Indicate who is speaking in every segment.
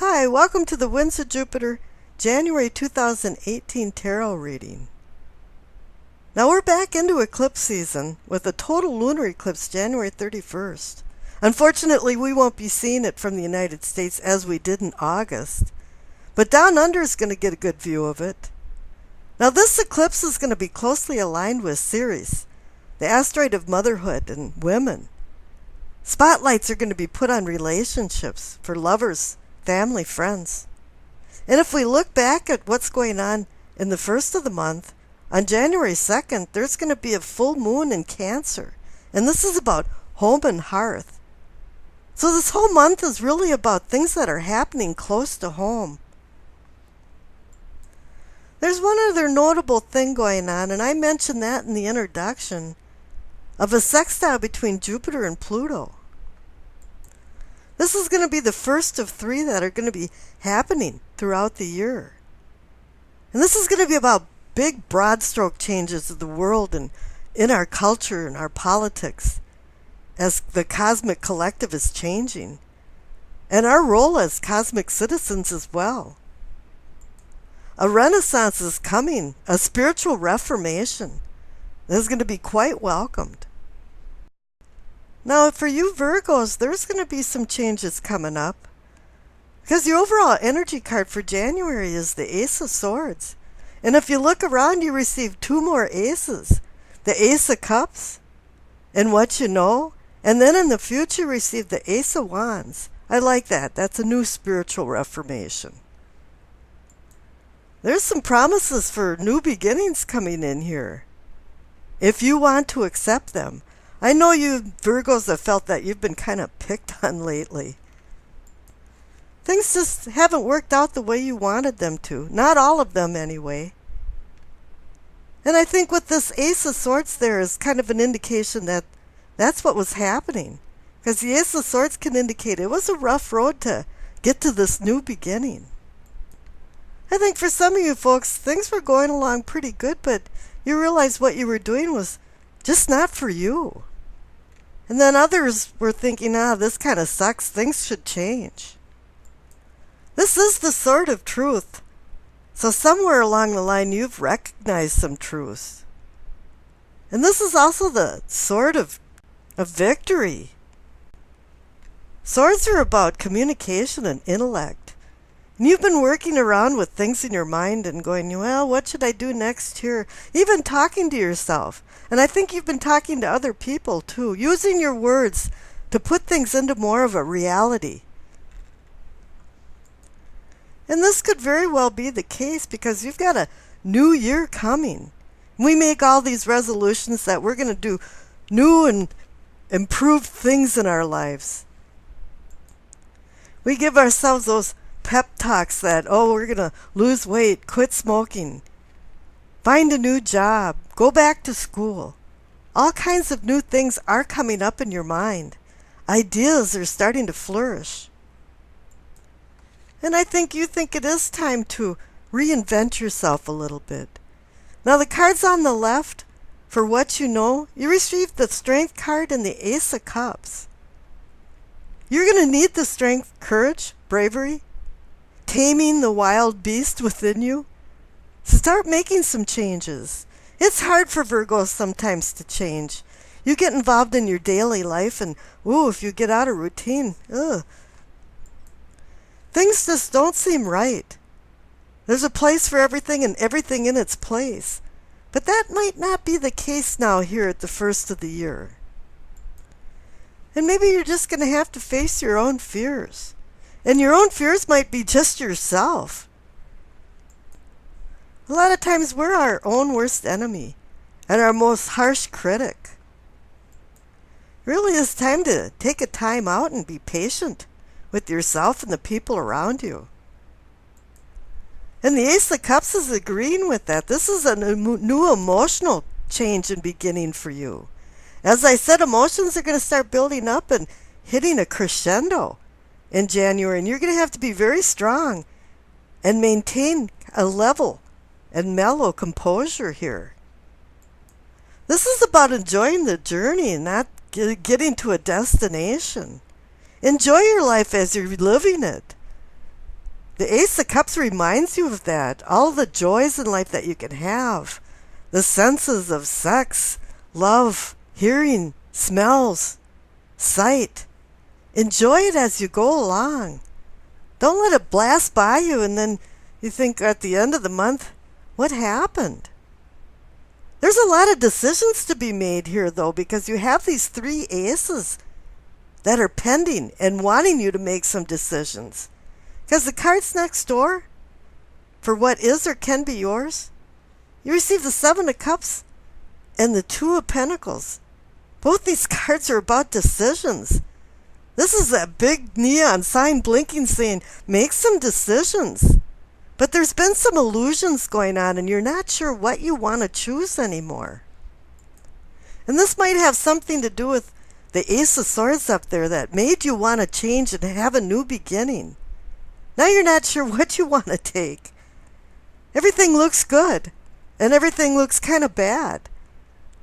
Speaker 1: Hi, welcome to the Winds of Jupiter January 2018 Tarot reading. Now we're back into eclipse season with a total lunar eclipse January 31st. Unfortunately, we won't be seeing it from the United States as we did in August, but Down Under is going to get a good view of it. Now this eclipse is going to be closely aligned with Ceres, the asteroid of motherhood and women. Spotlights are going to be put on relationships for lovers, family, friends. And if we look back at what's going on in the first of the month, on January 2nd, there's going to be a full moon in Cancer. And this is about home and hearth. So this whole month is really about things that are happening close to home. There's one other notable thing going on, and I mentioned that in the introduction, of a sextile between Jupiter and Pluto. This is going to be the first of three that are going to be happening throughout the year. And this is going to be about big, broad stroke changes of the world and in our culture and our politics as the cosmic collective is changing. And our role as cosmic citizens as well. A renaissance is coming, a spiritual reformation that is going to be quite welcomed. Now, for you Virgos, there's going to be some changes coming up. Because the overall energy card for January is the Ace of Swords. And if you look around, you receive two more aces. The Ace of Cups and What You Know. And then in the future, receive the Ace of Wands. I like that. That's a new spiritual reformation. There's some promises for new beginnings coming in here, if you want to accept them. I know you Virgos have felt that you've been kind of picked on lately. Things just haven't worked out the way you wanted them to. Not all of them, anyway. And I think with this Ace of Swords there is kind of an indication that that's what was happening. Because the Ace of Swords can indicate it was a rough road to get to this new beginning. I think for some of you folks, things were going along pretty good, but you realized what you were doing was just not for you. And then others were thinking, this kind of sucks, things should change. This is the sword of truth. So somewhere along the line, you've recognized some truths. And this is also the sword of victory. Swords are about communication and intellect. And you've been working around with things in your mind and going, well, what should I do next here? Even talking to yourself. And I think you've been talking to other people too, using your words to put things into more of a reality. And this could very well be the case because you've got a new year coming. We make all these resolutions that we're going to do new and improved things in our lives. We give ourselves those pep talks that, we're going to lose weight, quit smoking, find a new job, go back to school. All kinds of new things are coming up in your mind. Ideas are starting to flourish. And I think you think it is time to reinvent yourself a little bit. Now the cards on the left, for What You Know, you received the Strength card and the Ace of Cups. You're going to need the strength, courage, bravery, taming the wild beast within you. So start making some changes. It's hard for Virgos sometimes to change. You get involved in your daily life and, if you get out of routine, things just don't seem right. There's a place for everything and everything in its place. But that might not be the case now here at the first of the year. And maybe you're just going to have to face your own fears. And your own fears might be just yourself. A lot of times we're our own worst enemy and our most harsh critic. It really is time to take a time out and be patient with yourself and the people around you. And the Ace of Cups is agreeing with that. This is a new emotional change and beginning for you. As I said, emotions are going to start building up and hitting a crescendo in January. And you're going to have to be very strong and maintain a level and mellow composure here. This is about enjoying the journey and not getting to a destination. Enjoy your life as you're living it. The Ace of Cups reminds you of that. All the joys in life that you can have. The senses of sex, love, hearing, smells, sight. Enjoy it as you go along. Don't let it blast by you and then you think at the end of the month, what happened? There's a lot of decisions to be made here, though, because you have these three aces that are pending and wanting you to make some decisions. Because the cards next door, for what is or can be yours, you receive the Seven of Cups and the Two of Pentacles. Both these cards are about decisions. This is that big neon sign blinking saying, make some decisions. But there's been some illusions going on and you're not sure what you want to choose anymore. And this might have something to do with the Ace of Swords up there that made you want to change and have a new beginning. Now you're not sure what you want to take. Everything looks good and everything looks kind of bad.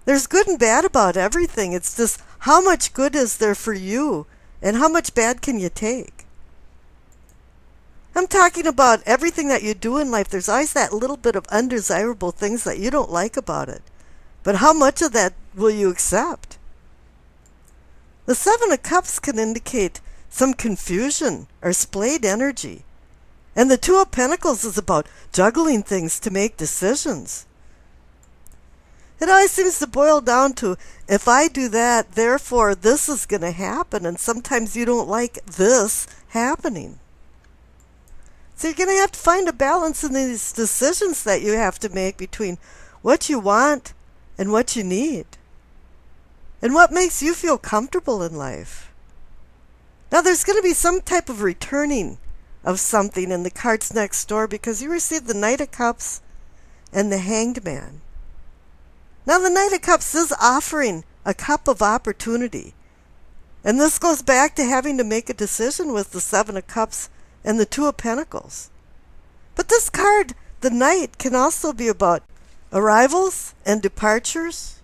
Speaker 1: There's good and bad about everything. It's just how much good is there for you and how much bad can you take? I'm talking about everything that you do in life. There's always that little bit of undesirable things that you don't like about it. But how much of that will you accept? The Seven of Cups can indicate some confusion or splayed energy. And the Two of Pentacles is about juggling things to make decisions. It always seems to boil down to, if I do that, therefore this is going to happen. And sometimes you don't like this happening. So you're going to have to find a balance in these decisions that you have to make between what you want and what you need. And what makes you feel comfortable in life. Now there's going to be some type of returning of something in the cards next door because you received the Knight of Cups and the Hanged Man. Now the Knight of Cups is offering a cup of opportunity. And this goes back to having to make a decision with the Seven of Cups and the Two of Pentacles. But this card, the Knight, can also be about arrivals and departures.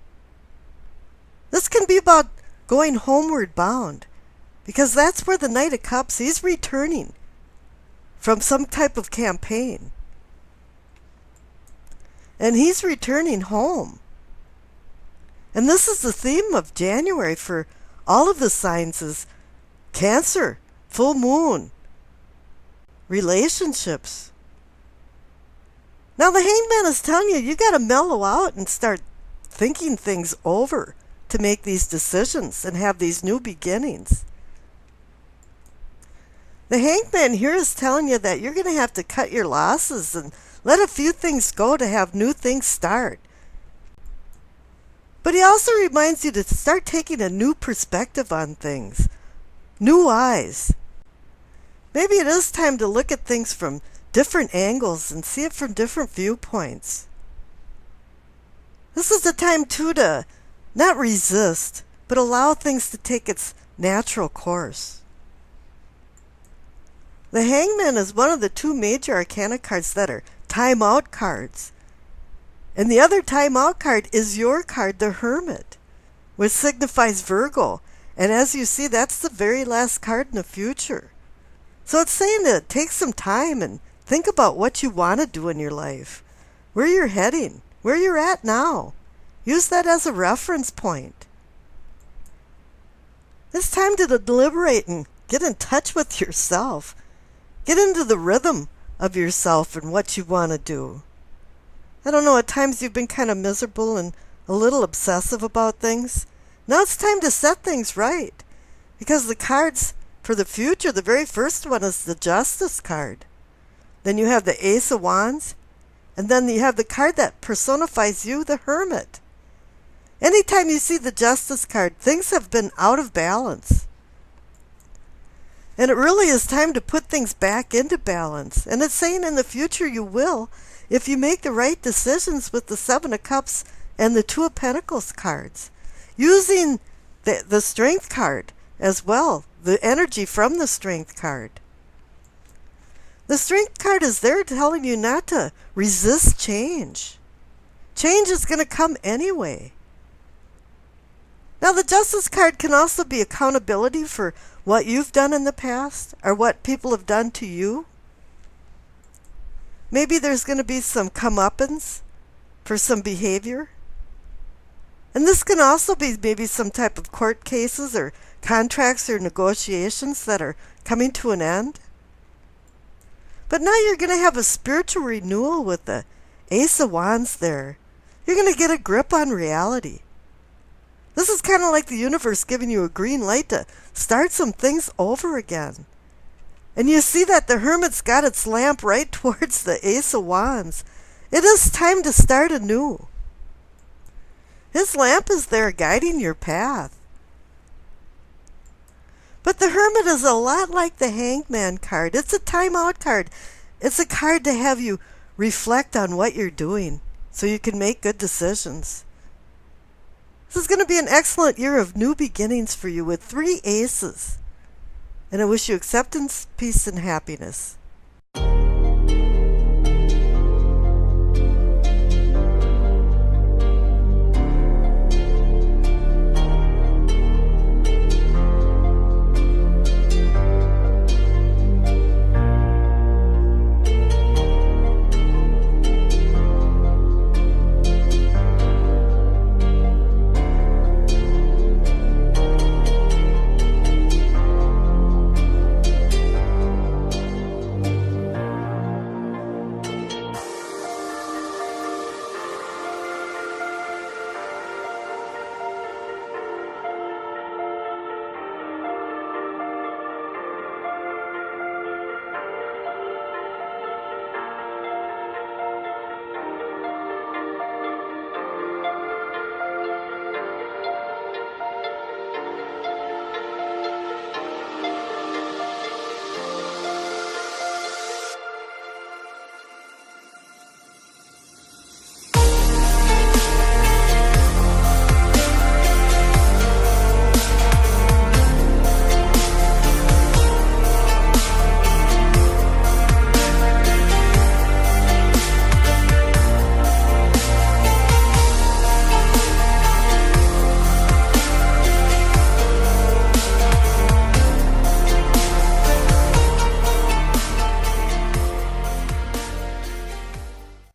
Speaker 1: This can be about going homeward bound, because that's where the Knight of Cups, he's returning from some type of campaign. And he's returning home. And this is the theme of January for all of the signs is Cancer, full moon, relationships. Now the Hangman is telling you, you got to mellow out and start thinking things over to make these decisions and have these new beginnings. The Hangman here is telling you that you're going to have to cut your losses and let a few things go to have new things start. But he also reminds you to start taking a new perspective on things. New eyes. Maybe it is time to look at things from different angles and see it from different viewpoints. This is the time too to not resist, but allow things to take its natural course. The Hangman is one of the two major arcana cards that are time-out cards. And the other time-out card is your card, the Hermit, which signifies Virgo. And as you see, that's the very last card in the future. So it's saying to take some time and think about what you want to do in your life, where you're heading, where you're at now. Use that as a reference point. It's time to deliberate and get in touch with yourself. Get into the rhythm of yourself and what you want to do. I don't know, at times you've been kind of miserable and a little obsessive about things. Now it's time to set things right. Because the cards for the future, the very first one is the Justice card. Then you have the Ace of Wands. And then you have the card that personifies you, the Hermit. Anytime you see the Justice card, things have been out of balance. And it really is time to put things back into balance. And it's saying in the future you will, if you make the right decisions with the Seven of Cups and the Two of Pentacles cards. Using the Strength card as well, the energy from the Strength card. The Strength card is there telling you not to resist change. Change is going to come anyway. Now the Justice card can also be accountability for what you've done in the past or what people have done to you. Maybe there's going to be some comeuppance for some behavior. And this can also be maybe some type of court cases or contracts or negotiations that are coming to an end. But now you're going to have a spiritual renewal with the Ace of Wands there. You're going to get a grip on reality. This is kind of like the universe giving you a green light to start some things over again. And you see that the Hermit's got its lamp right towards the Ace of Wands. It is time to start anew. His lamp is there guiding your path. But the Hermit is a lot like the Hangman card. It's a timeout card. It's a card to have you reflect on what you're doing so you can make good decisions. This is going to be an excellent year of new beginnings for you with 3 aces. And I wish you acceptance, peace, and happiness.